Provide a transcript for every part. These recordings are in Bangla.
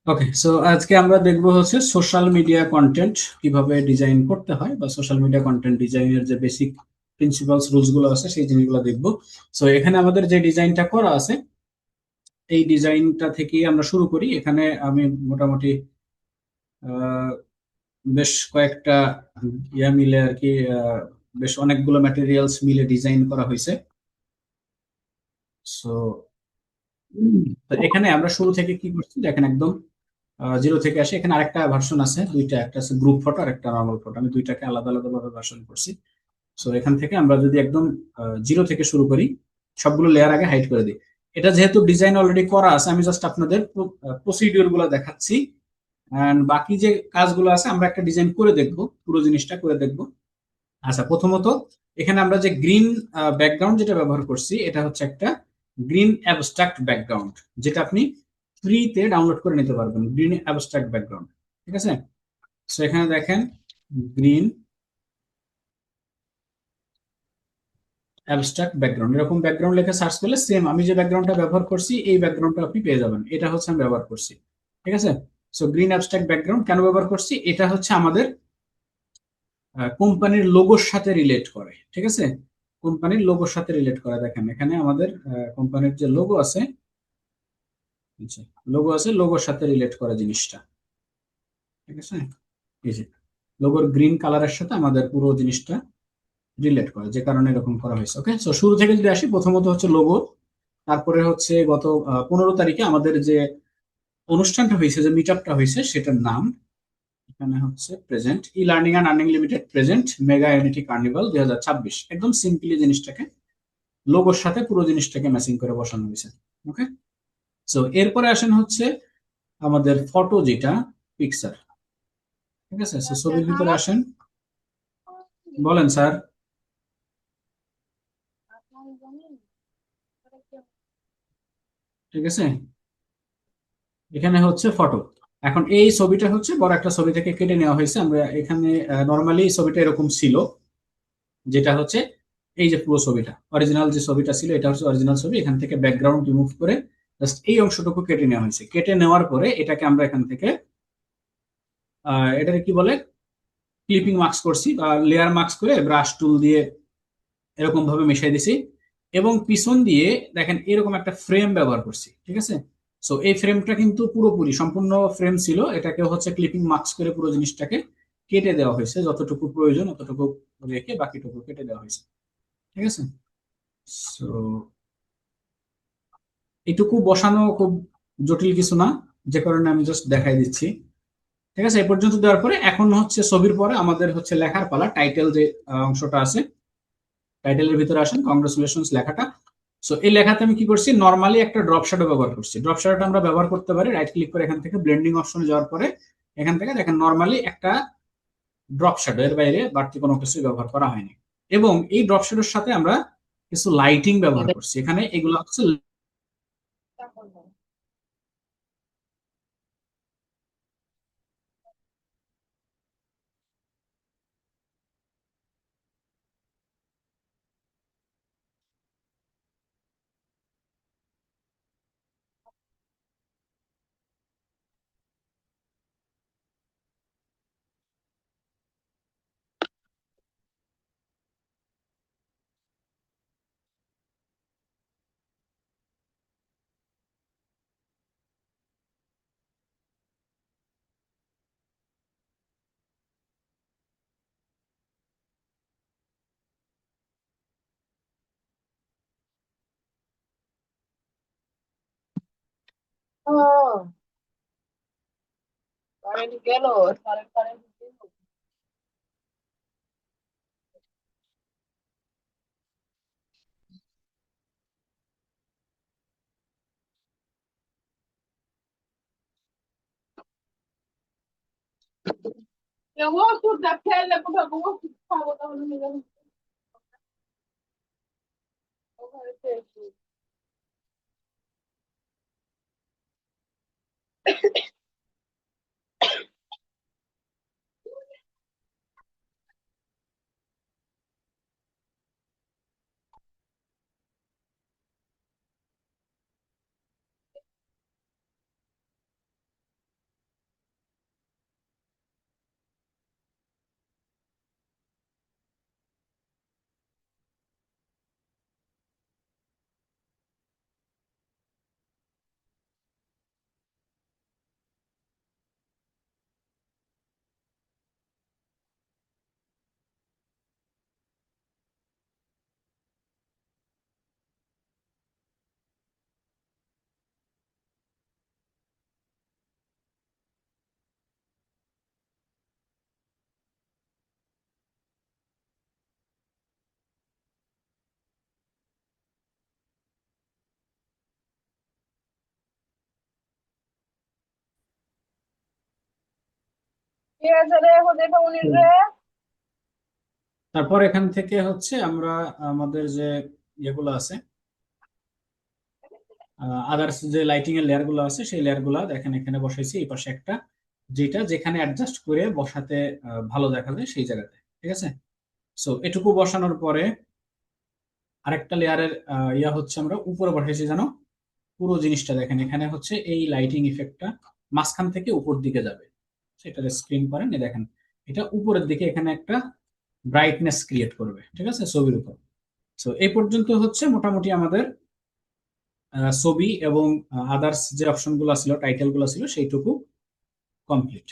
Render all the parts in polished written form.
ওকে, সো আজকে আমরা দেখবো হচ্ছে সোশ্যাল মিডিয়া কন্টেন্ট কিভাবে ডিজাইন করতে হয়, বা সোশ্যাল মিডিয়া কন্টেন্ট ডিজাইনের যে বেসিক প্রিন্সিপালস রুলস গুলো আছে সেই জিনিসগুলো দেখবো। সো এখানে আমাদের যে ডিজাইনটা করা আছে এই ডিজাইনটা থেকেই আমরা শুরু করি। এখানে আমি মোটামুটি আহ, বেশ কয়েকটা মিলে আর কি, বেশ অনেকগুলো ম্যাটেরিয়ালস মিলে ডিজাইন করা হয়েছে। সো তো এখানে আমরা শুরু থেকে কি করছি, দেখেন একদম জিরো থেকে আসে। এখানে আরেকটা ভার্সন আছে, দুইটা, একটা আছে গ্রুপ ফটো আর একটা নর্মাল ফটো। আমি দুইটাকে আলাদা আলাদা ভাবে ভার্সন করছি। সো এখান থেকে আমরা যদি একদম জিরো থেকে শুরু করি, সবগুলো লেয়ার আগে হাইড করে দিই। এটা যেহেতু ডিজাইন অলরেডি করা আছে, আমি জাস্ট আপনাদের প্রসিডিওর গুলো দেখাচ্ছি। এন্ড বাকি যে কাজগুলো আছে আমরা একটা ডিজাইন করে দেখবো, পুরো জিনিসটা করে দেখবো। আচ্ছা, প্রথমত এখানে আমরা যে গ্রিন ব্যাকগ্রাউন্ড যেটা ব্যবহার করছি, এটা হচ্ছে একটা গ্রিন অ্যাবস্ট্রাক্ট ব্যাকগ্রাউন্ড, যেটা আপনি ফ্রিতে ডাউনলোড করে নিতে পারবেন। গ্রিন অ্যাবস্ট্রাক্ট ব্যাকগ্রাউন্ড, ঠিক আছে। সো এখানে দেখেন গ্রিন অ্যাবস্ট্রাক্ট ব্যাকগ্রাউন্ড, এরকম ব্যাকগ্রাউন্ড লেখা সার্চ করলে সেম আমি যে ব্যাকগ্রাউন্ডটা ব্যবহার করছি এই ব্যাকগ্রাউন্ডটা আপনি পেয়ে যাবেন। এটা হচ্ছে আমি ব্যবহার করছি, ঠিক আছে। সো গ্রিন অ্যাবস্ট্রাক্ট ব্যাকগ্রাউন্ড কেন ব্যবহার করছি, এটা হচ্ছে আমাদের কোম্পানির লোগোর সাথে রিলেট করে, ঠিক আছে। কোম্পানির লোগোর সাথে রিলেট করে। দেখেন এখানে আমাদের কোম্পানির যে লোগো আছে, লোগোর সাথে রিলেট করা জিনিসটা, ঠিক আছে। এই যে লোগোর গ্রিন কালারের সাথে আমাদের পুরো জিনিসটা রিলেট করে, যে কারণে এরকম করা হয়েছে। ওকে, সো শুরু থেকে যদি আসি, প্রথমত হচ্ছে লোগো। তারপরে হচ্ছে গত 15 তারিখে আমাদের যে অনুষ্ঠানটা হয়েছে, যে মিট আপটা হয়েছে, সেটার নাম এখানে হচ্ছে present e learning and earning limited present mega unity carnival 2026। একদম সিম্পলি জিনিসটাকে লোগোর সাথে পুরো জিনিসটাকে ম্যাচিং করে বসানো হয়েছে। ওকে, সো এরপরে আসেন হচ্ছে আমাদের ফটো, যেটা পিকচার, ঠিক আছে। সো ছবির ভিতরে আসেন, বলেন স্যার। ঠিক আছে, এখানে হচ্ছে ফটো। এখন এই ছবিটা হচ্ছে বড় একটা ছবি থেকে কেটে নেওয়া হয়েছে। আমরা এখানে নর্মালি ছবিটা এরকম ছিল, যেটা হচ্ছে এই যে পুরো ছবিটা, অরিজিনাল যে ছবিটা ছিল এটা হচ্ছে অরিজিনাল ছবি। এখান থেকে ব্যাকগ্রাউন্ড রিমুভ করে জাস্ট এই অংশটুকু কেটে নেওয়া হয়েছে। কেটে নেওয়ার পরে এটাকে আমরা এখান থেকে এটাকে কি বলে, ক্লিপিং মার্কস করছি, বা লেয়ার মার্কস করে ব্রাশ টুল দিয়ে এরকম ভাবে মিশাই দিছি। এবং পিছন দিয়ে দেখেন এরকম একটা ফ্রেম ব্যবহার করছি, ঠিক আছে। সো এই ফ্রেমটা কিন্তু পুরোপুরি সম্পূর্ণ ফ্রেম ছিল, এটাকে হচ্ছে ক্লিপিং মার্কস করে পুরো জিনিসটাকে কেটে দেওয়া হয়েছে। যতটুকু প্রয়োজন অতটুকু রেখে বাকিটুকু কেটে দেওয়া হয়েছে, ঠিক আছে। সো এটুকু বসানো খুব জটিল কিছু না, যে কারণে আমি জাস্ট দেখাই দিচ্ছি। ঠিক আছে, এই পর্যন্ত দেওয়ার পরে এখন হচ্ছে ছবির পরে আমাদের হচ্ছে লেখার পালা। টাইটেল যে অংশটা আছে, টাইটেলের ভিতরে আসেন কংগ্রেচুলেশনস লেখাটা। সো এই লেখাতে আমি কি করছি, নর্মালি একটা ড্রপ শ্যাডো ব্যবহার করছি। ড্রপ শ্যাডোটা আমরা ব্যবহার করতে পারি রাইট ক্লিক করে এখান থেকে ব্লেন্ডিং অপশনে যাওয়ার পরে এখান থেকে দেখেন নর্মালি একটা ড্রপ শ্যাডো, এর বাইরে বাড়তি কোনো কিছু ব্যবহার করা হয়নি। এবং এই ড্রপ শ্যাডোর সাথে আমরা কিছু লাইটিং ব্যবহার করছি। এখানে এগুলো হচ্ছে তারপর এখান থেকে হচ্ছে আমরা আমাদের যে ইয়েগুলো আছে, আদার্স যে লাইটিং এর লেয়ার গুলো আছে, সেই লেয়ার গুলা দেখেন এখানে বসাইছি এই পাশে একটা, যেটা যেখানে অ্যাডজাস্ট করে বসাতে ভালো দেখা যায় সেই জায়গাতে। ঠিক আছে, সো এটুকু বসানোর পরে আরেকটা লেয়ারের ইয়া হচ্ছে আমরা উপরে বসাইছি জানো, পুরো জিনিসটা দেখেন এখানে হচ্ছে এই লাইটিং ইফেক্টটা মাঝখান থেকে উপর দিকে যাবে, সেটা স্ক্রিন করেন এই দেখেন, এটা উপরের দিকে এখানে একটা ব্রাইটনেস ক্রিয়েট করবে। ঠিক আছে, ছবির উপর। সো এই পর্যন্ত হচ্ছে মোটামুটি আমাদের ছবি এবং আদার্স যে অপশন গুলো ছিল, টাইটেল গুলো ছিল, সেইটুকু কমপ্লিট।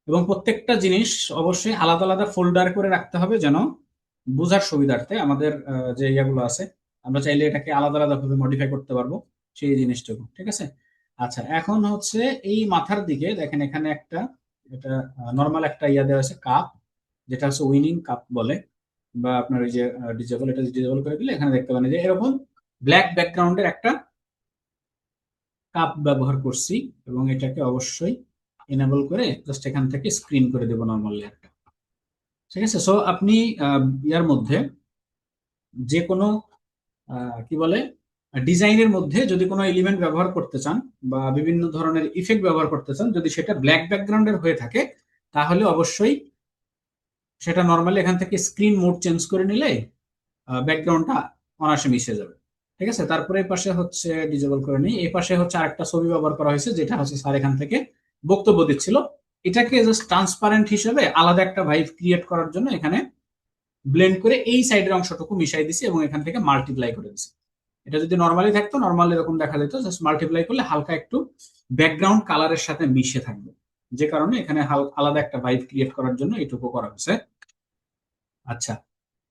এবং প্রত্যেকটা জিনিস অবশ্যই আলাদা আলাদা ফোল্ডার করে রাখতে হবে, যেন বোঝার সুবিধার্থে আমাদের যে ইয়াগুলো আছে, আমরা চাইলে এটাকে আলাদা আলাদা ভাবে মডিফাই করতে পারবো সেই জিনিসটুকু। ঠিক আছে, আচ্ছা এখন হচ্ছে এই মাথার দিকে দেখেন এখানে একটা, এটা নর্মাল একটা ইয়া দেওয়া আছে কাপ, যেটা হচ্ছে উইনিং কাপ বলে, বা আপনার ওই যে ডিজেবল, এটা ডিজেবল করে দিলে এখানে দেখতে পারেন যে এরকম ব্ল্যাক ব্যাকগ্রাউন্ডের একটা কাপ ব্যবহার করছি, এবং এটাকে অবশ্যই এনেবল করে জাস্ট এখান থেকে স্ক্রিন করে দেবো নর্মাল লেয়ারটা। ঠিক আছে, সো আপনি ইয়ার মধ্যে যে কোনো কি বলে ডিজাইনের মধ্যে যদি কোনো এলিমেন্ট ব্যবহার করতে চান বা বিভিন্ন ধরনের ইফেক্ট ব্যবহার করতে চান, যদি সেটা ব্ল্যাক ব্যাকগ্রাউন্ডের হয়ে থাকে তাহলে অবশ্যই সেটা নর্মালি এখান থেকে স্ক্রিন মোড চেঞ্জ করে নিলে ব্যাকগ্রাউন্ডটা অনায়াসে মিশে যাবে। ঠিক আছে, তারপরে এই পাশে হচ্ছে ডিজেবল করে নিই, এই পাশে হচ্ছে আরেকটা ছবি ব্যবহার করা হয়েছে, যেটা হচ্ছে স্যার এখান থেকে বক্তব্য দিচ্ছিল, এটাকে জাস্ট ট্রান্সপারেন্ট হিসেবে আলাদা একটা ভাইব ক্রিয়েট করার জন্য এখানে ব্লেন্ড করে এই সাইডের অংশটুকু মিশাই দিছি এবং এখান থেকে মাল্টিপ্লাই করে দিছি। এটা যদি নর্মালি থাকতো, নর্মাল এরকম দেখা যেত, জাস্ট মাল্টিপ্লাই করলে হালকা একটু ব্যাকগ্রাউন্ড কালারের সাথে মিশে থাকবে, যে কারণে এখানে আলাদা একটা ভাইব ক্রিয়েট করার জন্য এটুকু করা হয়েছে। আচ্ছা,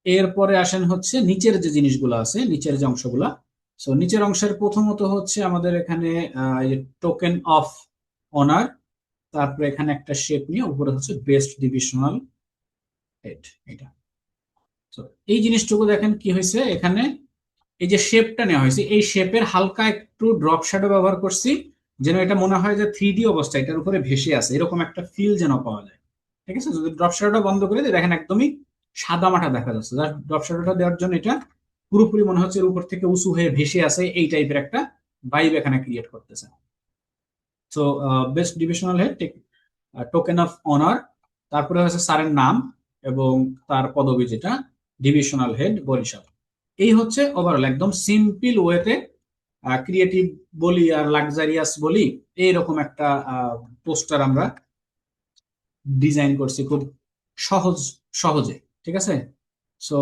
এরপরে আসেন হচ্ছে নিচের যে জিনিসগুলো আছে, নিচের যে অংশগুলা। সো নিচের অংশের প্রথমত হচ্ছে আমাদের এখানে টোকেন অফ অনার, তারপরে এখানে একটা শেপ নিয়ে উপরে হচ্ছে বেস্ট ডিভিশনাল হেড, এটা। তো এই জিনিসটুকু দেখেন কি হয়েছে, এখানে এই যে শেপটা নেওয়া হয়েছে, এই শেপের হালকা একটু ড্রপ শ্যাডো ব্যবহার করছি, যেন এটা মনে হয় যে 3D অবস্থা এটার উপরে ভেসে আছে, এরকম একটা ফিল যেন পাওয়া যায়। ঠিক আছে, যদি ড্রপ শ্যাডোটা বন্ধ করে দিই দেখেন একদমই সাদা মাটা দেখা যাচ্ছে, ড্রপ শ্যাডোটা দেওয়ার জন্য এটা পুরোপুরি মনে হচ্ছে এর উপর থেকে উঁচু হয়ে ভেসে আছে, এই টাইপের একটা ভাইব এখানে ক্রিয়েট করতেছে। So best divisional head, token of honour, তারপরে হচ্ছে স্যারের নাম এবং তার পদবি যেটা ডিভিশনাল হেড বরিশাল। এই হচ্ছে ওভারঅল একদম সিম্পল ওয়েতে ক্রিয়েটিভ বলি আর লাক্সারিয়াস বলি এইরকম একটা পোস্টার আমরা ডিজাইন করছি খুব সহজ সহজে। ঠিক আছে, সো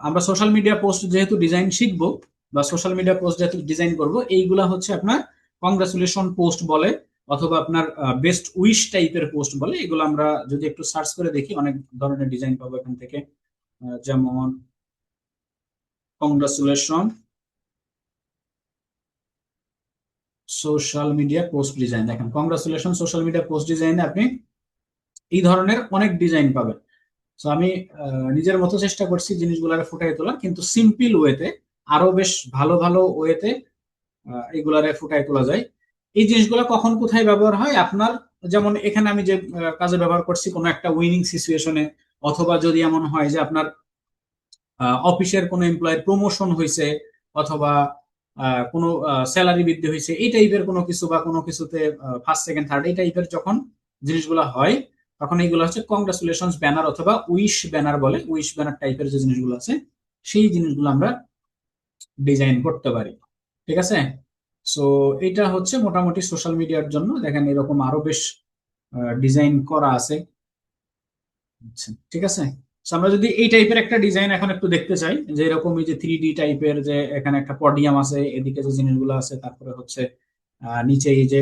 আমরা সোশ্যাল মিডিয়া পোস্ট যেহেতু ডিজাইন শিখবো বা সোশ্যাল মিডিয়া পোস্ট যেহেতু ডিজাইন করব, এইগুলা হচ্ছে আপনার কংগ্রাচুলেশন পোস্ট বলে অথবা আপনার বেস্ট উইশ টাইপের পোস্ট বলে, এগুলো আমরা যদি একটু সার্চ করে দেখি অনেক ধরনের ডিজাইন পাবো এখান থেকে, যেমন congratulation social media post design, দেখেন কংগ্রাচুলেশন সোশ্যাল মিডিয়া পোস্ট ডিজাইনে আপনি এই ধরনের অনেক ডিজাইন পাবেন। তো আমি নিজের মতো চেষ্টা করছি জিনিসগুলোকে ফুটাই তোলার, কিন্তু সিম্পল ওয়েতে আরো বেশ ভালো ভালো ওয়েতে এগুলারে ফুটাই তোলা যায়। এই জিনিসগুলো কখন কোথায় ব্যবহার হয় আপনার, যেমন এখানে আমি যে কাজে ব্যবহার করছি কোনো একটা উইনিং সিচুয়েশনে, অথবা যদি এমন হয় যে আপনার অফিসের কোনো এমপ্লয়ের প্রমোশন হয়েছে, অথবা কোনো স্যালারি বৃদ্ধি হয়েছে, এই টাইপের কোনো কিছু বা কোনো কিছুতে ফার্স্ট সেকেন্ড থার্ড এই টাইপের যখন জিনিসগুলো হয়, তখন এইগুলো হচ্ছে কংগ্রাচুলেশন ব্যানার অথবা উইশ ব্যানার বলে, উইশ ব্যানার টাইপের যে জিনিসগুলো আছে সেই জিনিসগুলো আমরা ডিজাইন করতে পারি। ঠিক আছে, সো এটা হচ্ছে মোটামুটি সোশ্যাল মিডিয়ার জন্য, দেখেন এরকম আরো বেশ ডিজাইন করা আছে। আচ্ছা, ঠিক আছে, So, আমরা যদি এই টাইপের একটা ডিজাইন এখন একটু দেখতে চাই, যে এরকম এই যে 3D টাইপের, যে এখানে একটা পডিয়াম আছে, এদিকে যে জিনিসগুলো আছে, তারপরে হচ্ছে নিচে এই যে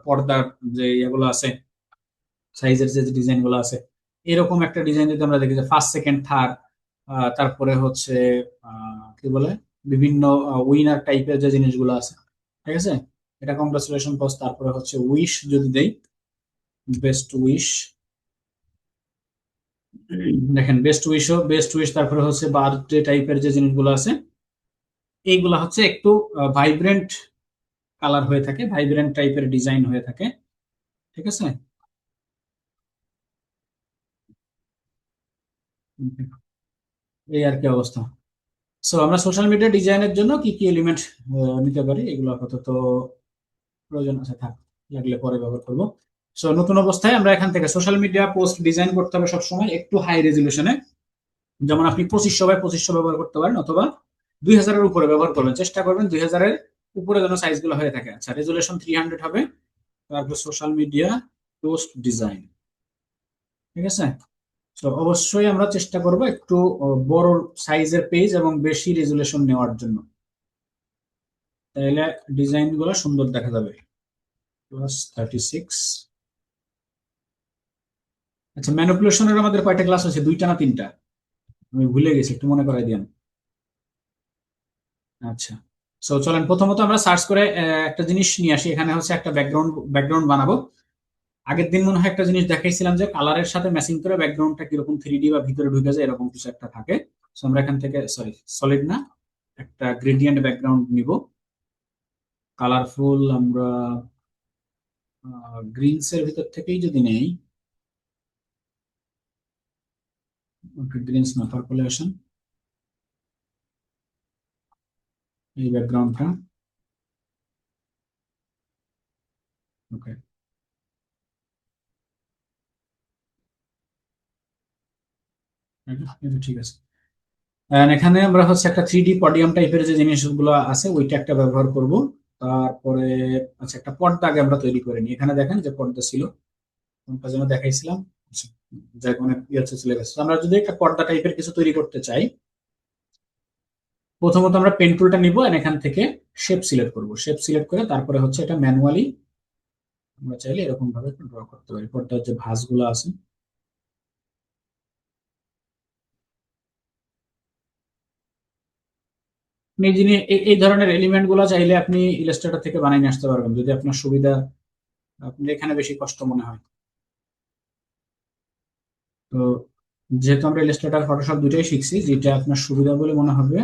পর্দার যে এগুলো আছে, সাইজের যে ডিজাইন গুলো আছে, এরকম একটা ডিজাইন যদি আমরা দেখি যে ফার্স্ট সেকেন্ড থার্ড, তারপরে হচ্ছে কি বলে বিভিন্ন উইনার টাইপের যে জিনিসগুলো আছে। ঠিক আছে, এটা কংগ্রাচুলেশন পোস্ট, তারপরে হচ্ছে উইশ যদি দেই বেস্ট উইশ, দেখেন বেস্ট উইশ, তারপরে হচ্ছে বার্থডে টাইপের যে জিনিসগুলো আছে, এইগুলা হচ্ছে একটু ভাইব্রেন্ট কালার হয়ে থাকে, ভাইব্রেন্ট টাইপের ডিজাইন হয়ে থাকে। ঠিক আছে, এই আর কি অবস্থা। সো আমরা সোশ্যাল মিডিয়া ডিজাইনের জন্য কি কি এলিমেন্ট নিতে পারি, এগুলো আপাতত প্রয়োজন আছে, থাক, লাগলে পরে ব্যবহার করবো। সো নতুন অবস্থায় আমরা এখান থেকে সোশ্যাল মিডিয়া পোস্ট ডিজাইন করতে হবে সবসময় একটু হাই রেজলিউশনে। যেমন আপনি 2500 বাই 2500 ব্যবহার করতে পারেন, অথবা 2000-এর উপরে ব্যবহার করবেন, চেষ্টা করবেন 2000-এর উপরে যেন সাইজ গুলো হয়ে থাকে। আচ্ছা, রেজুলেশন 300 হবে। তারপর সোশ্যাল মিডিয়া পোস্ট ডিজাইন, ঠিক আছে। তো অবশ্যই আমরা চেষ্টা করব একটু বড় সাইজের পেজ এবং বেশি রেজুলেশন নেওয়ার জন্য, তাহলে ডিজাইন গুলো সুন্দর দেখা যাবে। +36। আচ্ছা, ম্যানিপুলেশনের আমাদের কয়টা ক্লাস আছে, দুইটা না তিনটা? আমি ভুলে গেছি, একটু মনে করাই দিন। আচ্ছা, সো চলেন প্রথমত আমরা সার্চ করে একটা জিনিস নিয়ে আসি। এখানে হচ্ছে একটা ব্যাকগ্রাউন্ড ব্যাকগ্রাউন্ড বানাবো। আগের দিন মনে হয় একটা জিনিস দেখাইছিলাম যে কালারের সাথে ম্যাচিং করে ব্যাকগ্রাউন্ডটা কিরকম 3D বা ভিতরে ঢুকে যায়, এরকম কিছু একটা থাকে। সো আমরা এখান থেকে, সরি সলিড না, একটা গ্রেডিয়েন্ট ব্যাকগ্রাউন্ড নিব। কালারফুল আমরা গ্রিনস এর ভিতর থেকেই যদি নেই, গ্রিনস না, পার্পলে আসেন, এই ব্যাকগ্রাউন্ডটা। ওকে, এটা ঠিক আছে। And এখানে আমরা হচ্ছে একটা 3D পডিয়াম টাইপের যে জিনিসগুলো আছে ওইটা একটা ব্যবহার করব। তারপরে আচ্ছা, একটা পর্দা আগে আমরা তৈরি করে নিই। এখানে দেখেন যে পর্দা ছিল, কোনটা যেন দেখাইছিলাম। আচ্ছা, যাই হোক, অনেক ইয়ে চলে গেছে। তো আমরা যদি একটা পর্দা টাইপের কিছু তৈরি করতে চাই, প্রথমত আমরা পেন টুলটা নিব, আর এখান থেকে শেপ সিলেক্ট করব। শেপ সিলেক্ট করে তারপরে হচ্ছে এটা ম্যানুয়ালি আমরা চাইলে এরকম ভাবে ড্র করতে পারি পর্দার যে ভাঁজগুলো আছে। আপনি যিনি এই ধরনের এলিমেন্ট গুলো চাইলে আপনি ইলাস্ট্রেটর থেকে বানিয়ে নিয়ে আসতে পারবেন, যদি আপনার সুবিধা, আপনার এখানে বেশি কষ্ট মনে হয়। তো যেহেতু আমরা ইলাস্ট্রেটর ফটোশপ দুটাই শিখছি, যেটা আপনার সুবিধা বলে মনে হবে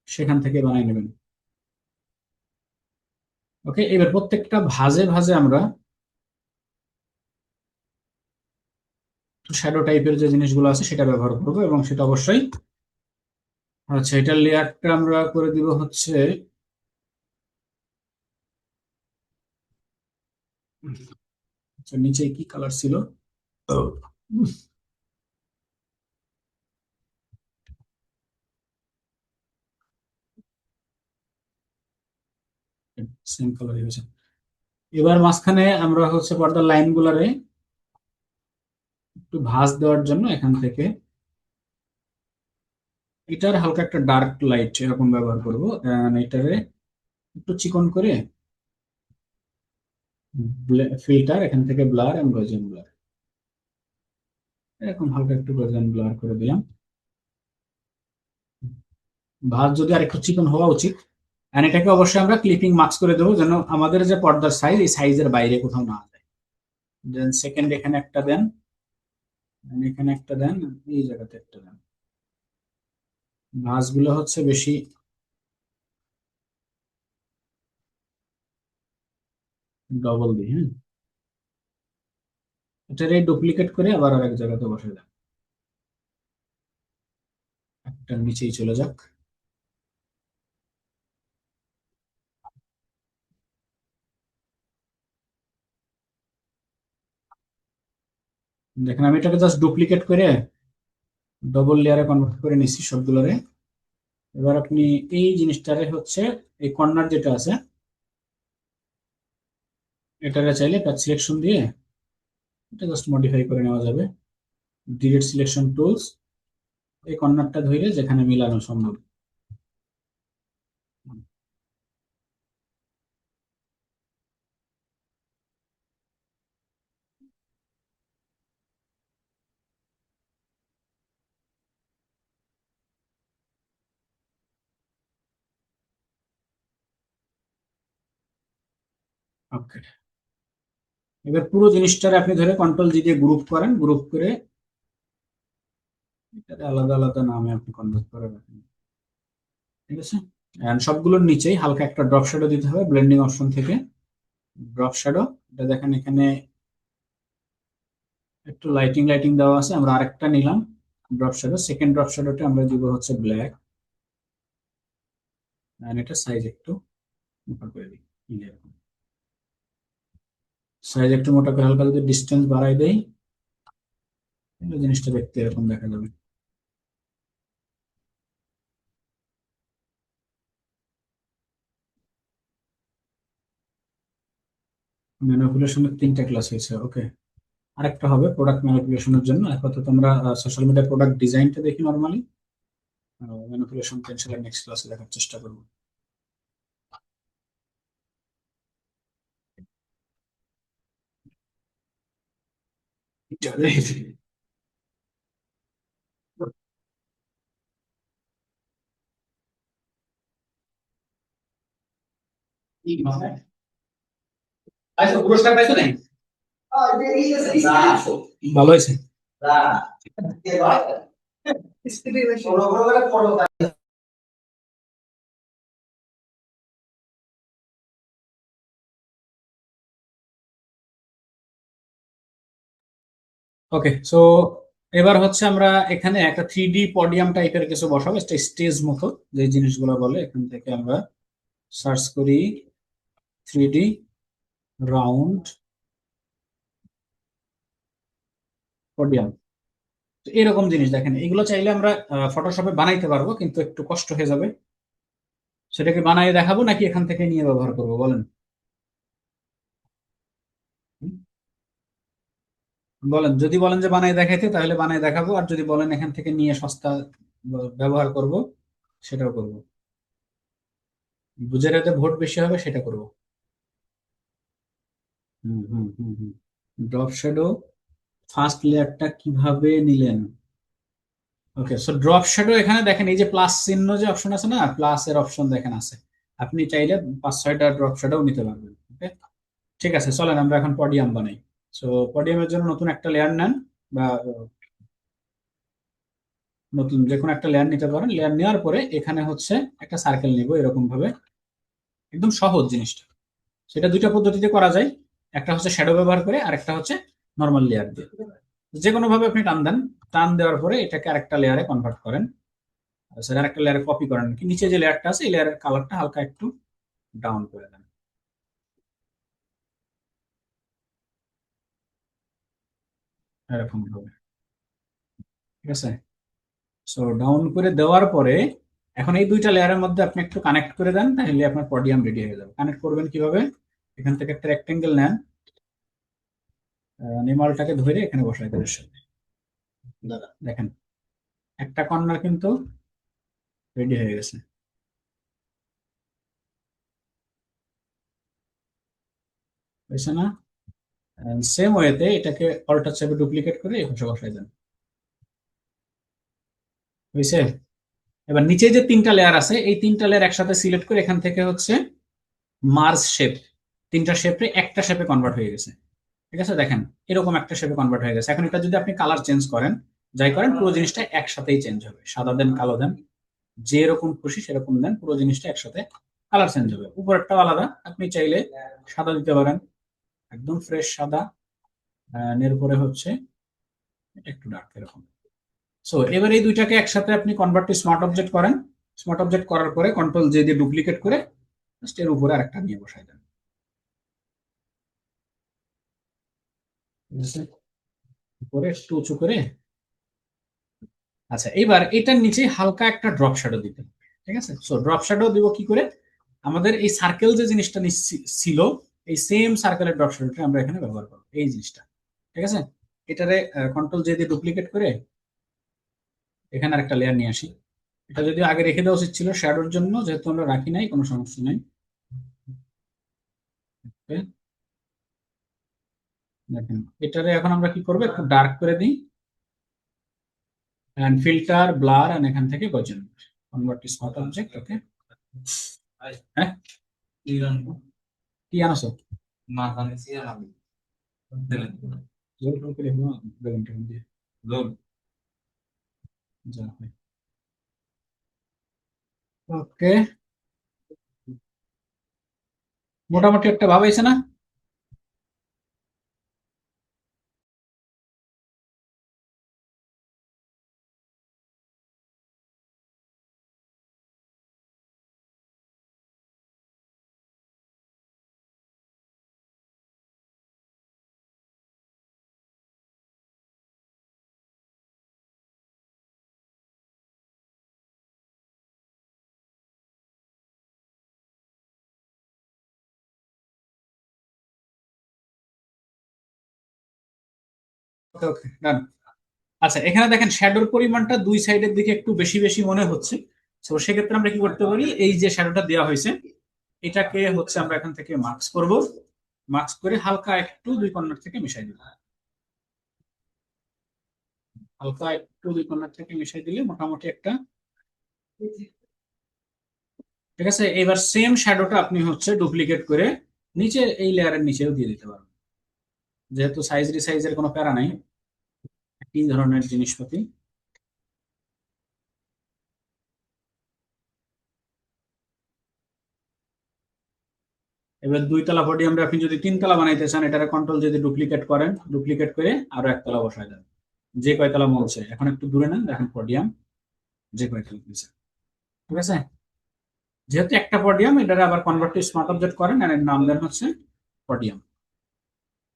সেখান থেকে বানিয়ে নেবেন। ওকে, এবার প্রত্যেকটা ভাঁজে ভাঁজে আমরা শ্যাডো টাইপের যে জিনিসগুলো আছে সেটা ব্যবহার করবো, এবং সেটা অবশ্যই, আচ্ছা, এটার লেয়ারটা আমরা করে দিব হচ্ছে, আচ্ছা, নিচে কি কালার ছিল, সেম কালার হয়েছে। এবার মাঝখানে আমরা হচ্ছে পর্দার লাইন গুলারে একটু ভাঁজ দেওয়ার জন্য এখান থেকে এটার হালকা একটা ডার্ক লাইট এরকম ব্যবহার করবো। এটারে একটু চিকন করে ফিল্টার, এখান থেকে ব্লার এবং গজিয়ান ব্লার, এরকম হালকা একটু গজিয়ান ব্লার করে দিলাম। ভাঁজ যদি আর একটু চিকন হওয়া উচিত। এন্ড এটাকে অবশ্যই আমরা ক্লিপিং মার্কস করে দেবো, যেন আমাদের যে পর্দার সাইজ, এই সাইজের বাইরে কোথাও না যায়। দেন সেকেন্ড এখানে একটা দেন, and এখানে একটা দেন, এই জায়গাতে একটা দেন। ভাঁজগুলো হচ্ছে বেশি ডবল দিই, হ্যাঁ। এটারে ডুপ্লিকেট করে আবার আরেক জায়গাতে বসে দেন, একটা নিচেই চলে যাক। দেখেন আমি এটাকে জাস্ট ডুপ্লিকেট করে ডবল লেয়ারে কনভার্ট করে নিচ্ছি সবগুলোরে। এবার আপনি এই জিনিসটারে হচ্ছে, এই কর্নার যেটা আছে এটারে চাইলে প্যাচ সিলেকশন দিয়ে এটা জাস্ট মডিফাই করে নেওয়া যাবে। ডিলিট সিলেকশন টুলস, এই কর্নারটা ধরে যেখানে মিলানো সম্ভব। ওকে, এবার পুরো জিনিসটারে আপনি ধরে কন্ট্রোল জি দিয়ে গ্রুপ করেন, গ্রুপ করে এটারে আলাদা আলাদা নামে আপনি কনভার্ট করে রাখেন, ঠিক আছে। এন্ড সবগুলোর নিচেই হালকা একটা ড্রপ শ্যাডো দিতে হবে ব্লেন্ডিং অপশন থেকে। ড্রপ শ্যাডো, এটা দেখেন এখানে একটু লাইটিং লাইটিং দেওয়া আছে, আমরা আরেকটা নিলাম, ড্রপ শ্যাডো, সেকেন্ড ড্রপ শ্যাডোটা আমরা দিব হচ্ছে ব্ল্যাক, আর এটা সাইজ একটু মোটা করে দিই, সাইজ একটু মোটা করে হালকা যদি ডিস্টেন্স বাড়াই দেই, তাহলে জিনিসটা দেখতে এরকম দেখা যাবে। ম্যানিপুলেশনের 3টা ক্লাস হয়েছে, ওকে। আরেকটা হবে প্রোডাক্ট ম্যানিপুলেশনের জন্য। আপাতত আমরা সোশ্যাল মিডিয়া প্রোডাক্ট ডিজাইনটা দেখি নর্মালি, ম্যানিপুলেশন পেন্সিলের নেক্সট ক্লাসে দেখার চেষ্টা করবো। পুরস্কার পাইছো নাই? ভালো হয়েছে। ওকে, সো এবার হচ্ছে আমরা এখানে একটা 3D পডিয়াম টাইপের কিছু বসাবো, একটা স্টেজ মতো যে জিনিসগুলো বলে। এখান থেকে আমরা সার্চ করি 3D রাউন্ড পডিয়াম। এরকম জিনিস দেখেন, এগুলো চাইলে আমরা ফটোশপে বানাইতে পারবো, কিন্তু একটু কষ্ট হয়ে যাবে। সেটাকে বানিয়ে দেখাবো নাকি এখান থেকে নিয়ে ব্যবহার করবো বলেন? হুম? বলেন, যদি বলেন যে বানাই দেখাইতে তাহলে বানাই দেখাবো, আর যদি বলেন এখান থেকে নিয়ে সস্তা ব্যবহার করব, সেটাও করব। বুঝে রাখতে ভোট বেশি হবে সেটা করব। হুম হুম হুম হুম। ড্রপ শ্যাডো ফার্স্ট লেয়ারটা কিভাবে নিলেন? ওকে, সো ড্রপ শ্যাডো এখানে দেখেন এই যে প্লাস চিহ্ন যে অপশন আছে না, প্লাস এর অপশন দেখেন আছে। আপনি চাইলে 5-6টা ড্রপ শ্যাডো নিতে পারবেন। ওকে, ঠিক আছে, চলেন আমরা এখন পডিয়াম বানাই। সো পডিয়ামের জন্য নতুন একটা লেয়ার নেন, বা নতুন যে কোনো একটা লেয়ার নিতে পারেন। লেয়ার নেওয়ার পরে এখানে হচ্ছে একটা সার্কেল নিব এরকম ভাবে, একদম সহজ জিনিসটা। সেটা দুইটা পদ্ধতিতে করা যায়, একটা হচ্ছে শ্যাডো ব্যবহার করে, আর একটা হচ্ছে নর্মাল লেয়ার দিয়ে। যে কোনো ভাবে আপনি টান দেন, টান দেওয়ার পরে এটাকে আরেকটা লেয়ারে কনভার্ট করেন, সেটা আরেকটা লেয়ারে কপি করেন, কি নিচে যে লেয়ারটা আছে এই লেয়ারের কালারটা হালকা একটু ডাউন করে দেন, এরকম ভাবে। ঠিক আছে, সো ডাউন করে দেওয়ার পরে এখন এই দুইটা লেয়ারের মধ্যে আপনি একটু কানেক্ট করে দেন, তাহলে আপনার পডিয়াম রেডি হয়ে যাবে। কানেক্ট করবেন কিভাবে? এখান থেকে একটা রেক্টেঙ্গেল নেন, নিমালটাকে ধরে এখানে বসাই দেন এর সাথে। দেখেন একটা কর্নার কিন্তু রেডি হয়ে গেছে, হয়েছে না? সেম ওয়েতে এটাকে অল্টার চেপে ডুপ্লিকেট করে এই পাশে বসাই দেন, হয়েছে? এবার নিচে যে 3টা লেয়ার আছে এই 3টা লেয়ার একসাথে সিলেক্ট করে এখান থেকে হচ্ছে মার্জ শেপ, 3টা শেপে একটা শেপে কনভার্ট হয়ে গেছে। ঠিক আছে, দেখেন এরকম একটা শেপে কনভার্ট হয়ে গেছে। এখন এটা যদি আপনি কালার চেঞ্জ করেন, যাই করেন, পুরো জিনিসটা একসাথেই চেঞ্জ হবে। সাদা দেন, কালো দেন, যেরকম খুশি সেরকম দেন, পুরো জিনিসটা একসাথে কালার চেঞ্জ হবে। উপরেরটাও আলাদা, আপনি চাইলে সাদা দিতে পারেন, একদম ফ্রেশ সাদা। এর উপরে হচ্ছে এটা একটু ডার্ক এরকম। সো এবার এই দুইটাকে একসাথে আপনি কনভার্ট টু স্মার্ট অবজেক্ট করেন। স্মার্ট অবজেক্ট করার পরে কন্ট্রোল জে দিয়ে ডুপ্লিকেট করে জাস্ট এর উপরে আরেকটা নিয়ে বসাই দেন, ঠিক আছে? উপরে একটু উঁচু করে। আচ্ছা, এবার এটার নিচে হালকা একটা ড্রপ শ্যাডো দিতে হবে। ঠিক আছে, সো ড্রপ শ্যাডো দিব কি করে? আমাদের এই সার্কেল যে জিনিসটা ছিল, এই সেম সার্কেলের ড্রপ শ্যাডোটা আমরা এখানে ব্যবহার করবো, এই জিনিসটা। ঠিক আছে, এটারে কন্ট্রোল জে দিয়ে ডুপ্লিকেট করে এখানে আরেকটা লেয়ার নিয়ে আসি। এটা যদি আগে রেখে দেওয়া উচিত ছিল শ্যাডোর জন্য, যেহেতু আমরা রাখি নাই, কোনো সমস্যা নাই। Okay, দেখেন এটারে এখন আমরা কি করবো, একটু ডার্ক করে দিই, এন্ড ফিল্টার ব্লার, এন্ড এখান থেকে গজেন convert to smart object. Okay, হ্যাঁ, কি আনছো? জোর করে বেলুন টেলুন দিয়ে যা হয়। ওকে, মোটামুটি একটা ভাবাইছে না? ওকে ওকে ডান। আচ্ছা, এখানে দেখেন শ্যাডোর পরিমাণটা দুই সাইডের দিকে একটু বেশি বেশি মনে হচ্ছে। তো সেক্ষেত্রে আমরা কি করতে পারি, এই যে শ্যাডোটা দেওয়া হয়েছে এটাকে হচ্ছে আমরা এখান থেকে মার্কস করব, মার্কস করে হালকা একটু দুই কর্নার থেকে মিশাই দিব। হালকা একটু দুই কর্নার থেকে মিশাই দিলে মোটামুটি একটা, ঠিক আছে। এবার সেম শ্যাডোটা আপনি হচ্ছে ডুপ্লিকেট করে নিচে এই লেয়ারের নিচেও দিয়ে দিতে পারবেন, যেহেতু সাইজ রিসাইজের কোনো প্যারা নাই, একই ধরনের জিনিসপাতি। এবার দুই তলা পডিয়ামটা আপনি যদি তিন তলা বানাইতে চান, এটারে কন্ট্রোল যদি ডুপ্লিকেট করেন, ডুপ্লিকেট করে আরো একতলা বসায় দেন, যে কয়তলা মন চায়। এখন একটু দূরে নেন, দেখেন পডিয়াম যে কয়তলা দিচ্ছে, ঠিক আছে। যেহেতু একটা পডিয়াম, এটারে আবার কনভার্ট টু স্মার্ট অবজেক্ট করেন আর এর নাম দেন হচ্ছে পডিয়াম।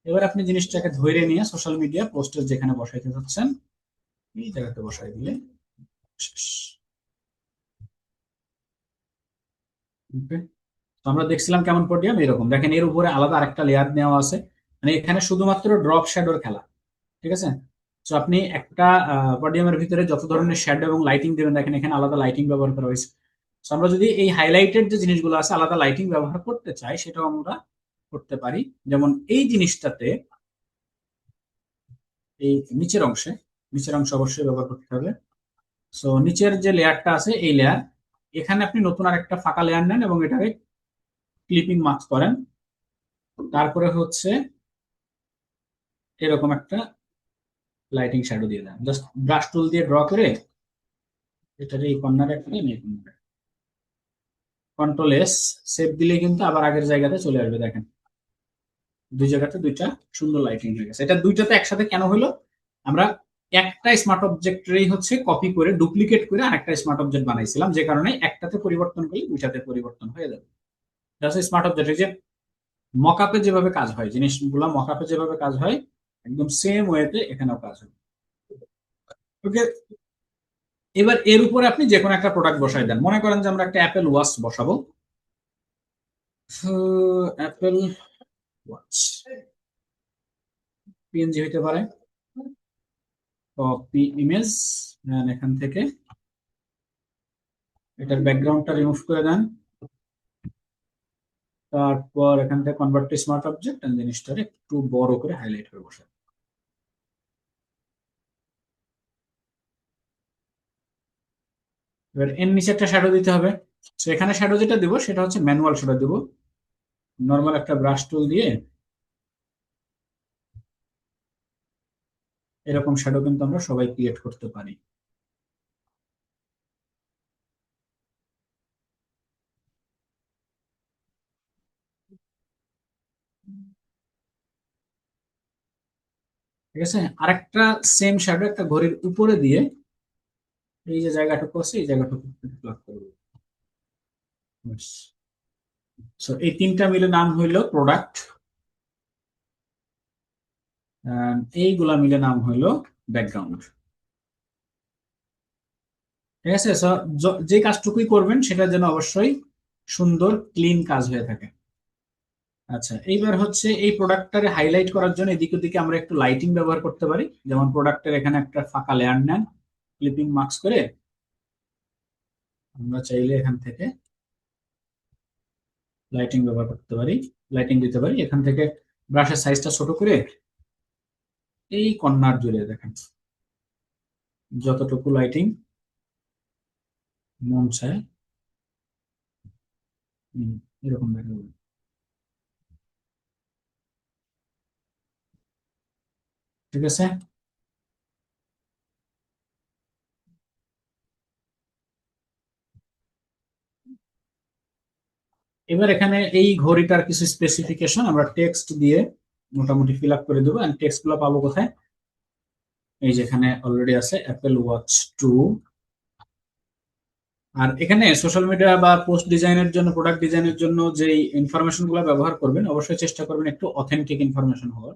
এবার আপনি জিনিসটাকে ধরে নিয়ে সোশ্যাল মিডিয়া পোস্টের যেখানে বসাইতে চাচ্ছেন এই জায়গাতে বসাই দিলে শেষ। ওকে, তো আমরা দেখছিলাম কেমন পডিয়াম, এরকম দেখেন এর উপরে আলাদা আরেকটা লেয়ার নেওয়া আছে, মানে এখানে শুধুমাত্র ড্রপ শ্যাডোর খেলা, ঠিক আছে। তো আপনি একটা পডিয়ামের ভিতরে যত ধরনের শ্যাডো এবং লাইটিং দেবেন, দেখেন এখানে আলাদা লাইটিং ব্যবহার করা হয়েছে। তো আমরা যদি এই হাইলাইটেড যে জিনিসগুলো আছে আলাদা লাইটিং ব্যবহার করতে চাই, সেটাও আমরা করতে পারি। যেমন এই জিনিসটাতে, এই নিচের অংশে অবশ্যই ব্যবহার করতে হবে। সো নিচের যে লেয়ারটা আছে এই লেয়ার, এখানে আপনি নতুন আর একটা ফাঁকা লেয়ার নেন এবং এটাকে ক্লিপিং মার্ক করেন। তারপরে হচ্ছে এরকম একটা লাইটিং শ্যাডো দিয়ে দেন, জাস্ট ব্রাশ টুল দিয়ে ড্র করে এটার এই কর্নারে একটা এই কর্নারে কন্ট্রোল এস সেভ দিলে কিন্তু আবার আগের জায়গাতে চলে আসবে। দেখেন দুই জায়গাতে দুইটা সুন্দর লাইটিং হয়ে গেছে। এটা দুইটাতে একসাথে কেন হলো, আমরা একটা স্মার্ট অবজেক্টেরই হচ্ছে কপি করে ডুপ্লিকেট করে আরেকটা স্মার্ট অবজেক্ট বানাইছিলাম, যে কারণে একটাতে পরিবর্তন করলে দুইটাতে পরিবর্তন হয়ে যাবে। এটা হচ্ছে স্মার্ট অবজেক্ট। এই যে মকআপে যেভাবে কাজ হয়, জিনিসগুলো মকআপে যেভাবে কাজ হয় একদম সেম ওয়েতে এখানেও কাজ হবে। ওকে, এবার এর উপরে আপনি যে কোনো একটা প্রোডাক্ট বসাই দেন। মনে করেন যে আমরা একটা অ্যাপেল ওয়াচ বসাবো, অ্যাপেল ওয়াচ পিএনজি হইতে পারে, কপি ইমেজ, এখান থেকে এটার ব্যাকগ্রাউন্ডটা রিমুভ করে দেন। তারপর এখান থেকে কনভার্ট টু স্মার্ট অবজেক্ট জিনিসটার একটু বড় করে হাইলাইট করে বসান। এবার এর নিচে একটা শ্যাডো দিতে হবে। তো এখানে শ্যাডো যেটা দিব সেটা হচ্ছে ম্যানুয়াল শ্যাডো দিব, নর্মাল একটা ব্রাশ টুল দিয়ে এরকম শ্যাডো কিন্তু আমরা সবাই ক্রিয়েট করতে পারি। ঠিক আছে, আরেকটা সেম শ্যাডো একটা ঘড়ির উপরে দিয়ে এই যে জায়গাটুকু আছে এই জায়গাটুকু প্লাগ করবো। সো এই তিনটা মিলে নাম হইলো প্রোডাক্ট, এইগুলা মিলে নাম হইলো ব্যাকগ্রাউন্ড। ঠিক আছে, সো যে কাজটুকুই করবেন সেটা যেন অবশ্যই সুন্দর ক্লিন কাজ হয়ে থাকে। আচ্ছা, এইবার হচ্ছে এই প্রোডাক্টটারে হাইলাইট করার জন্য এদিক ওদিকে আমরা একটু লাইটিং ব্যবহার করতে পারি। যেমন প্রোডাক্টের এখানে একটা ফাঁকা লেয়ার নেন, ক্লিপিং মার্কস করে আমরা চাইলে এখান থেকে লাইটিং ব্যবহার করতে পারি, লাইটিং দিতে পারি। এখান থেকে ব্রাশের সাইজটা ছোট করে এই কর্নার জুড়ে দেখেন যতটুকু লাইটিং মন চায় এরকম দেখা যাবে। ঠিক আছে, এবার এখানে এই ঘড়িটার কিছু স্পেসিফিকেশন আমরা টেক্সট দিয়ে মোটামুটি ফিল আপ করে দেবো। টেক্সট গুলো পাবো কোথায়, এই যে এখানে অলরেডি আছে অ্যাপেল ওয়াচ 2। আর এখানে সোশ্যাল মিডিয়া বা পোস্ট ডিজাইনের জন্য, প্রোডাক্ট ডিজাইনের জন্য যে ইনফরমেশন গুলো ব্যবহার করবেন অবশ্যই চেষ্টা করবেন একটু অথেন্টিক ইনফরমেশন হওয়ার,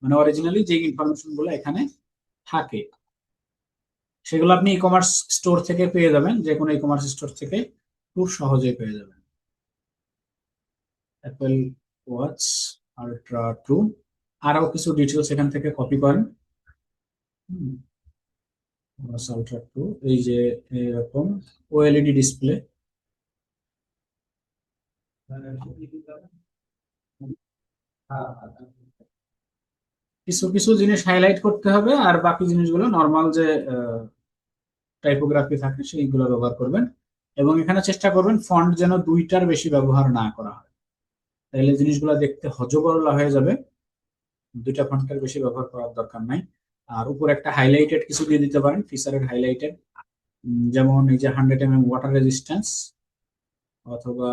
মানে অরিজিনালি যে ইনফরমেশন গুলো এখানে থাকে সেগুলো আপনি ই কমার্স স্টোর থেকে পেয়ে যাবেন, যে কোনো ই কমার্স স্টোর থেকে খুব সহজেই পেয়ে যাবেন। অ্যাপেল ওয়াচ আল্ট্রা 2, আরও কিছু ডিটেলস এখান থেকে কপি করেন, আল্ট্রা টু, এই যে এরকম ওএলইডি ডিসপ্লে। কিছু কিছু জিনিস হাইলাইট করতে হবে, আর বাকি জিনিসগুলো নর্মাল যে টাইপোগ্রাফি থাকে সেইগুলো ব্যবহার করবেন। এবং এখানে চেষ্টা করবেন ফন্ট যেন দুইটার বেশি ব্যবহার না করা হয়, তাহলে জিনিসগুলো দেখতে হজবরলা হয়ে যাবে। দুইটা ফন্টের বেশি ব্যবহার করার দরকার নাই। আর উপরে একটা হাইলাইটেড কিছু দিয়ে দিতে পারেন, ফিচারের হাইলাইটেড, যেমন এই যে 100 mm ওয়াটার রেজিস্ট্যান্স, অথবা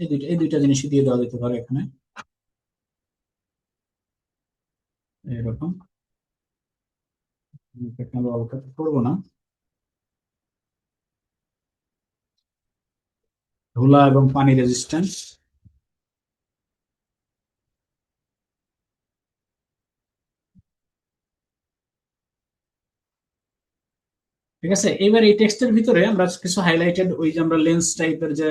এই দুইটা জিনিসই দিয়ে দেওয়া যেতে পারে এখানে এরকম। আমরা অল্প করবো না। ধুলা এবং পানি রেজিস্ট্যান্স। ঠিক আছে, এবার এই টেক্সটের ভিতরে আমরা কিছু হাইলাইটেড, ওই যে আমরা লেন্স টাইপের যে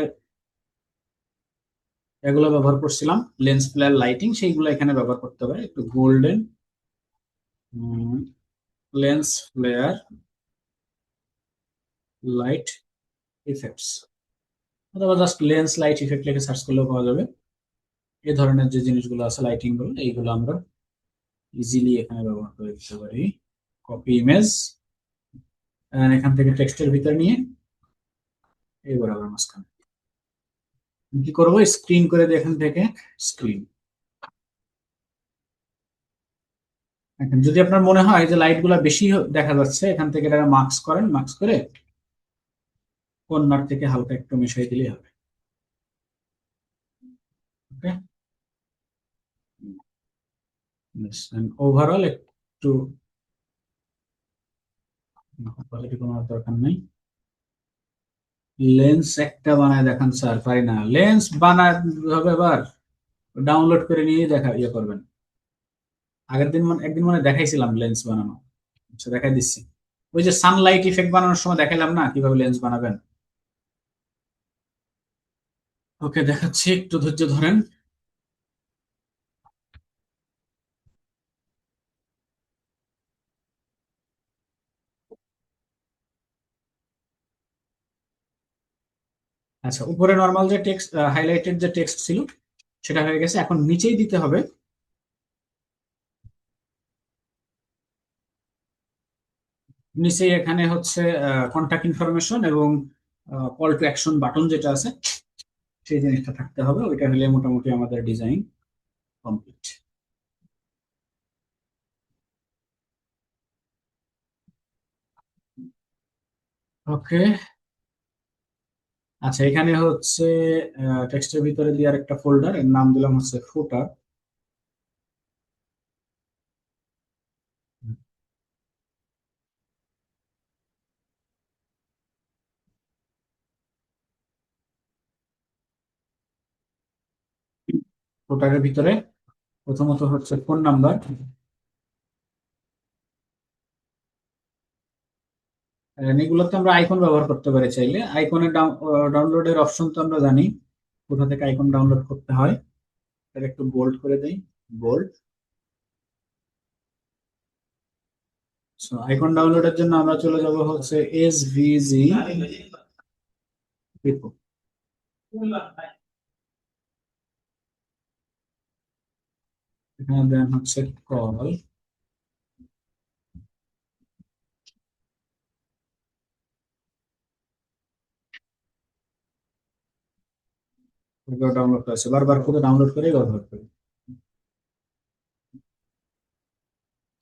এগুলো ব্যবহার করছিলাম, লেন্স ফ্লেয়ার লাইটিং, সেইগুলো এখানে ব্যবহার করতে হবে। একটু golden lens flare light effects, অথবা জাস্ট লেন্স লাইট ইফেক্ট লিখে সার্চ করলেও পাওয়া যাবে। এই ধরনের যে জিনিসগুলো আছে লাইটিং গুলো, এইগুলো আমরা ইজিলি এখানে ব্যবহার করে দিতে পারি। কপি ইমেজ, এখান থেকে টেক্সটের ভিতরে নিয়ে এই বরাবর মাঝখানে কি করবো, স্ক্রিন করে দিই এখান থেকে। স্ক্রিন, এখন যদি আপনার মনে হয় যে লাইট গুলা বেশি দেখা যাচ্ছে, এখান থেকে এটা মার্কস করেন, মার্কস করে কর্নার থেকে হালকা একটু মিশিয়ে দিলেই হবে। ওকে, ওভারঅল একটু কোয়ালিটি কমানোর দরকার নেই। লেন্স একটা বানায় দেখান স্যার, পারি না। লেন্স বানাতে হবে আবার, ডাউনলোড করে নিয়ে দেখা ইয়ে করবেন। আগের দিন একদিন মনে হয় দেখাইছিলাম লেন্স বানানো, আচ্ছা দেখাই দিচ্ছি। ওই যে সানলাইট ইফেক্ট বানানোর সময় দেখাইলাম না কিভাবে লেন্স বানাবেন। ওকে, দেখাচ্ছি, একটু ধৈর্য ধরেন। আচ্ছা, উপরে নর্মাল যে টেক্সট, হাইলাইটেড যে টেক্সট ছিল সেটা হয়ে গেছে। এখন নিচেই দিতে হবে, নিচেই এখানে হচ্ছে কন্টাক্ট ইনফরমেশন এবং কল টু অ্যাকশন বাটন যেটা আছে সেই জিনিসটা থাকতে হবে। ওইটা হলে মোটামুটি আমাদের ডিজাইন কমপ্লিট। ওকে, আচ্ছা, এখানে হচ্ছে টেক্সটের ভিতরে দেওয়ার একটা ফোল্ডার, এর নাম দিলাম হচ্ছে ফুটার। ফুটারের ভিতরে প্রথমত হচ্ছে ফোন নাম্বার। এগুলোতে আমরা আইকন ব্যবহার করতে পারি চাইলে। আইকনের ডাউনলোডের অপশন তো আমরা জানি কোথা থেকে আইকন ডাউনলোড করতে হয়। এটা একটু বোল্ড করে দেই, বোল্ড। সো আইকন ডাউনলোডের জন্য আমরা চলে যাব হচ্ছে এসভিজি, এখানে দেন হচ্ছে কল, ডাউনলোড করেছে, বারবার করে ডাউনলোড করে ব্যবহার করি।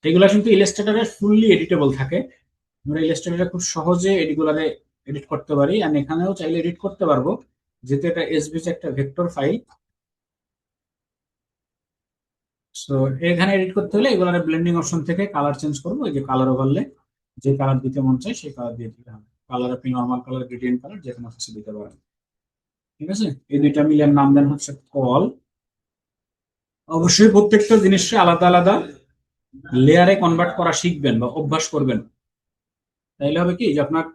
এগুলা কিন্তু ইলাস্ট্রেটরে ফুললি এডিটেবল থাকে। আমরা ইলাস্ট্রেটরে খুব সহজে এগুলারে এডিট করতে পারি, আর এখানেও চাইলে এডিট করতে পারবো, যেহেতু এটা এসভিজি একটা ভেক্টর ফাইল। সো এখানে এডিট করতে হলে এগুলার ব্লেন্ডিং অপশন থেকে কালার চেঞ্জ করবো, এই যে কালার ওভারলে, যে কালার দিতে মন চায় সেই কালার দিয়ে দিতে হবে। কালার আপনি নর্মাল কালার, গ্রেডিয়েন্ট কালার, যেখানে হচ্ছে দিতে পারেন। ঠিক আছে, এই দুইটা মিলিয়ে নাম দেন হচ্ছে কল। অবশ্যই প্রত্যেকটা জিনিসকে আলাদা আলাদা লেয়ারে কনভার্ট করা শিখবেন বা অভ্যাস করবেন, তাইলে হবে কি যে আপনার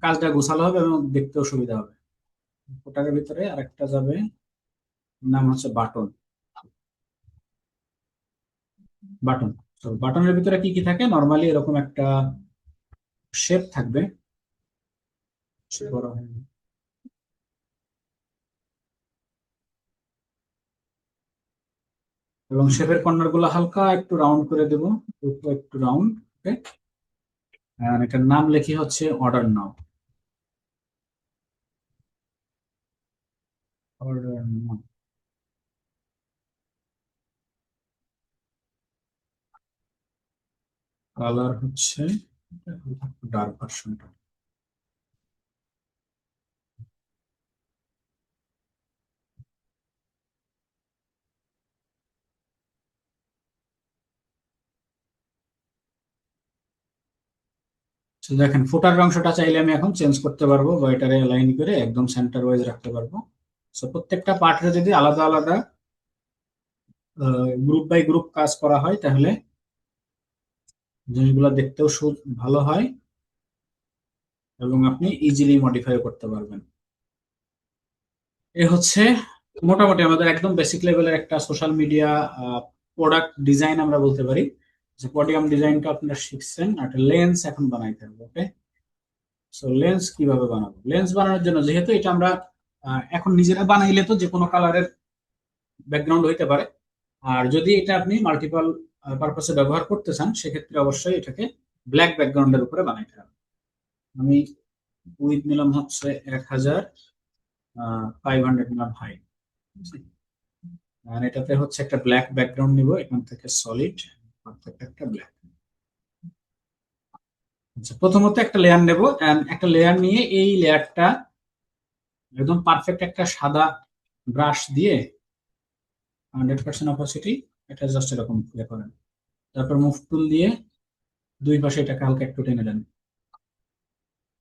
কাজটা গোছালো হবে এবং দেখতেও সুবিধা হবে। ওটার ভিতরে আরেকটা যাবে, নাম হচ্ছে বাটন। বাটন, তো বাটনের ভিতরে কি কি থাকে, নর্মালি এরকম একটা শেপ থাকবে। বড় হয়নি। এবং শেপের কর্নার গুলো হালকা একটু রাউন্ড করে দেবো, একটু রাউন্ড। ওকে, আর এটার নাম লিখি হচ্ছে অর্ডার নাও। অর্ডার নাও। কালার হচ্ছে ডার্ক ভার্সনটা। তো দেখেন ফুটার অংশটা চাইলে আমি এখন চেঞ্জ করতে পারবো, বা এটারে লাইন করে একদম সেন্টার ওয়াইজ রাখতে পারবো। তো প্রত্যেকটা পার্টে যদি আলাদা আলাদা গ্রুপ বাই গ্রুপ কাজ করা হয়, তাহলে জিনিসগুলো দেখতেও ভালো হয়, এবং আপনি ইজিলি মডিফাই করতে পারবেন। এ হচ্ছে মোটামুটি আমাদের একদম বেসিক লেভেলের একটা সোশ্যাল মিডিয়া প্রোডাক্ট ডিজাইন আমরা বলতে পারি। যে পডিয়াম ডিজাইনটা আপনারা শিখছেন, একটা লেন্স এখন বানাইতে হবে। ওকে, সো লেন্স কিভাবে বানাবো? লেন্স বানানোর জন্য যেহেতু এটা আমরা এখন নিজেরা বানাইলে তো যে কোনো কালারের ব্যাকগ্রাউন্ড হইতে পারে। আর যদি এটা আপনি মাল্টিপল পারপাসে ব্যবহার করতে চান, সেক্ষেত্রে অবশ্যই এটাকে ব্ল্যাক ব্যাকগ্রাউন্ডের উপরে বানাইতে হবে। আমি উইথ নিলাম হচ্ছে 1000, 500 নিলাম হাই। আর এটাতে হচ্ছে একটা ব্ল্যাক ব্যাকগ্রাউন্ড নিব, এখান থেকে সলিড একটা ব্ল্যাক। আচ্ছা, প্রথমত একটা লেয়ার নেব, একটা লেয়ার নিয়ে এই লেয়ারটা একদম পারফেক্ট একটা সাদা ব্রাশ দিয়ে 100% অপাসিটি, এটা জাস্ট এরকম ইয়ে করেন। তারপর মুভ টুল দিয়ে দুই পাশে এটাকে হালকা একটু টেনে দেন।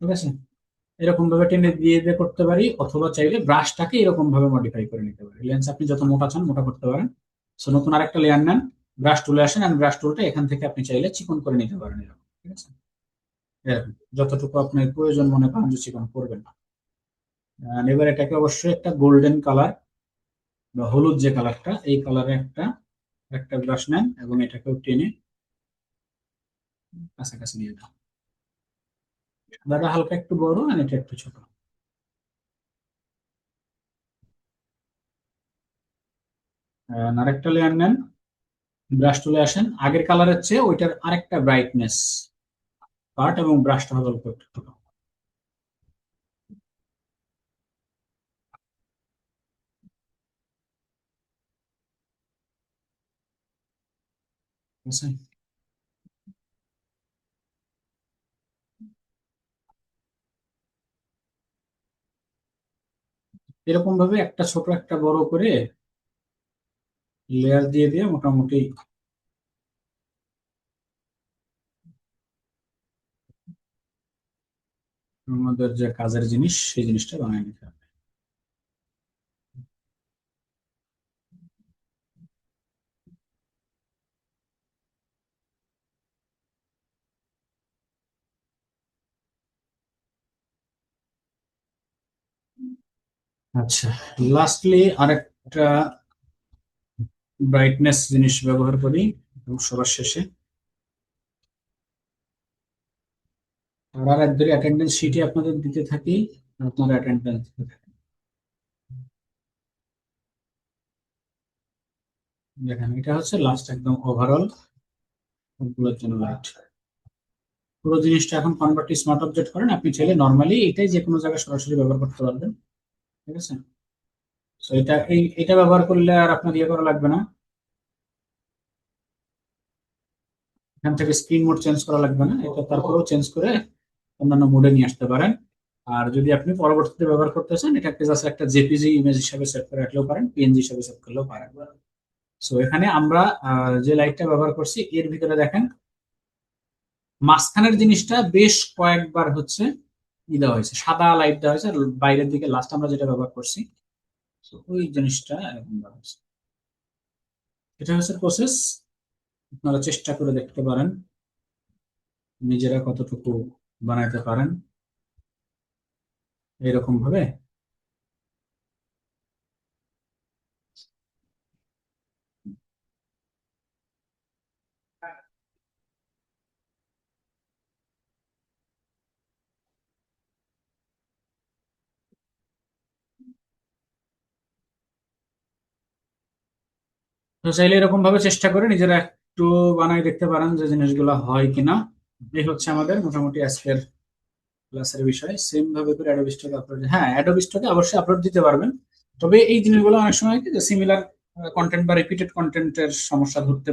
ঠিক আছে, এরকম ভাবে টেনে দিয়ে দিয়ে করতে পারি, অথবা চাইলে ব্রাশটাকে এরকম ভাবে মডিফাই করে নিতে পারি। লেন্স আপনি যত মোটা চান মোটা করতে পারেন। সো নতুন আরেকটা লেয়ার নেন, ব্রাশ টুলে আসেন, আর ব্রাশ টুলটা এখান থেকে আপনি চাইলে চিকন করে নিতে পারেন এরকম। ঠিক আছে, এরকম যতটুকু আপনার প্রয়োজন মনে করেন যে চিকন করবেন। এবার এটাকে অবশ্যই একটা গোল্ডেন কালার বা হলুদ যে কালারটা, এই কালারে একটা একটা ব্রাশ নেন এবং এটাকেও টেনে কাছাকাছি নিয়ে যান। দাদা হালকা একটু বড় আর এটা একটু ছোট। আরেকটা লেয়ার নেন, ব্রাশ টুলে আসেন, আগের কালারের চেয়ে ওইটার আরেকটা ব্রাইটনেস পার্ট, এবং ব্রাশটা হবে অল্প একটু ছোট। ঠিক আছে, এরকম ভাবে একটা ছোট একটা বড় করে লেয়ার দিয়ে দিয়ে মোটামুটি আমাদের যে কাজের জিনিস সেই জিনিসটা বানিয়ে নিতে হবে। আচ্ছা, লাস্টলি আরেকটা ব্রাইটনেস জিনিস ব্যবহার করি এবং সবার শেষে আর এক ধরে অ্যাটেন্ডেন্স শিটে আপনাদের দিতে থাকি, আপনারা অ্যাটেন্ডেন্স দিতে থাকেন। দেখেন এটা হচ্ছে লাস্ট একদম ওভারঅল সবগুলোর জন্য লাইট। পুরো জিনিসটা এখন কনভার্ট স্মার্ট অবজেক্ট করেন, আপনি চাইলে নর্মালি এটাই যে কোনো জায়গায় সরাসরি ব্যবহার করতে পারবেন। ঠিক আছে, তো এটা ব্যবহার করলে আর আপনার ইয়ে করা লাগবে না, এখান থেকে স্ক্রিন মোড চেঞ্জ করা লাগবে না, এটা তারপরেও চেঞ্জ করে অন্যান্য মোডে নিয়ে আসতে পারেন। আর যদি আপনি পরবর্তীতে ব্যবহার করতে চান, এটাকে জাস্ট একটা জেপিজি ইমেজ হিসাবে সেভ করে রাখলেও পারেন, পিএনজি হিসাবে সেভ করলেও পারেন। সো এখানে আমরা যে লাইটটা ব্যবহার করছি এর ভিতরে দেখেন মাঝখানের জিনিসটা বেশ কয়েকবার হচ্ছে দেওয়া হয়েছে, সাদা লাইট দেওয়া হয়েছে, আর বাইরের দিকে লাস্ট আমরা যেটা ব্যবহার করছি, তো ওই জিনিসটা এরকম দেওয়া হয়েছে। এটা হচ্ছে প্রসেস, আপনারা চেষ্টা করে দেখতে পারেন নিজেরা কতটুকু বানাইতে পারেন এরকম ভাবে। তো চাইলে এরকম ভাবে চেষ্টা করে নিজেরা একটু বানাই দেখতে পারেন যে জিনিসগুলো হয় কিনা। এই হচ্ছে আমাদের মোটামুটি আজকের ক্লাসের বিষয়। সেম ভাবে করে অ্যাডোবি স্টকে আপলোড, হ্যাঁ অ্যাডোবি স্টকে অবশ্যই আপলোড দিতে পারবেন। তবে এই জিনিসগুলো অনেক সময় কি যে সিমিলার কন্টেন্ট বা রিপিটেড কন্টেন্টের সমস্যা ধরতে